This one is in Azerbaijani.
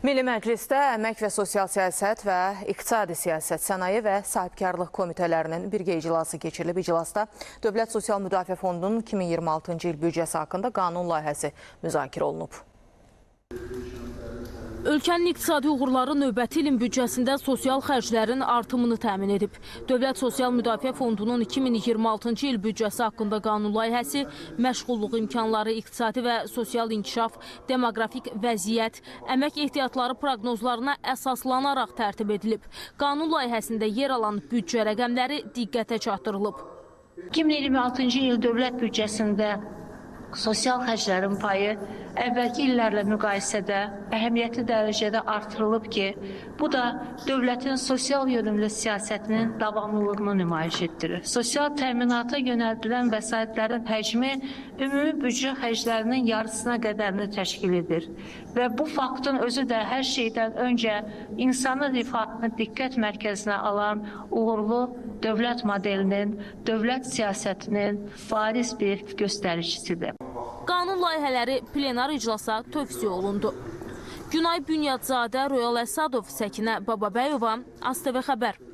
Milli Məclisdə Əmək və Sosial Siyasət və İqtisadi Siyasət, Sənaye və Sahibkarlıq Komitələrinin birgə iclası keçirilib. İclasda Dövlət Sosial Müdafiə Fondunun 2026-cı il büdcəsi haqqında qanun layihəsi müzakirə olunub. Ölkənin iqtisadi uğurları növbəti ilin büdcəsində sosial xərclərin artımını təmin edib. Dövlət Sosial Müdafiə Fondunun 2026-cı il büdcəsi haqqında qanun layihəsi məşğulluq imkanları, iqtisadi və sosial inkişaf, demoqrafik vəziyyət, əmək ehtiyatları proqnozlarına əsaslanaraq tərtib edilib. Qanun layihəsində yer alan büdcə rəqəmləri diqqətə çatdırılıb. 2026-cı il dövlət büdcəsində sosial xərclərin payı əvvəlki illərlə müqayisədə əhəmiyyətli dərəcədə artırılıb ki, bu da dövlətin sosial yönümlü siyasətinin davamlılığını nümayiş etdirir. Sosial təminata yönəldilən vəsaitlərin həcmi ümumi büdcə xərclərinin yarısına qədərini təşkil edir. Və bu faktın özü də hər şeydən öncə insanın rifahını diqqət mərkəzinə alan uğurlu dövlət modelinin, dövlət siyasətinin bariz bir göstəricisidir. Qanun layihələri plenar iclasa tövsiyə olundu. Günay Bünyadzadə, Royal Əsadov, Səkinə Bababəyova, ASTV Xəbər.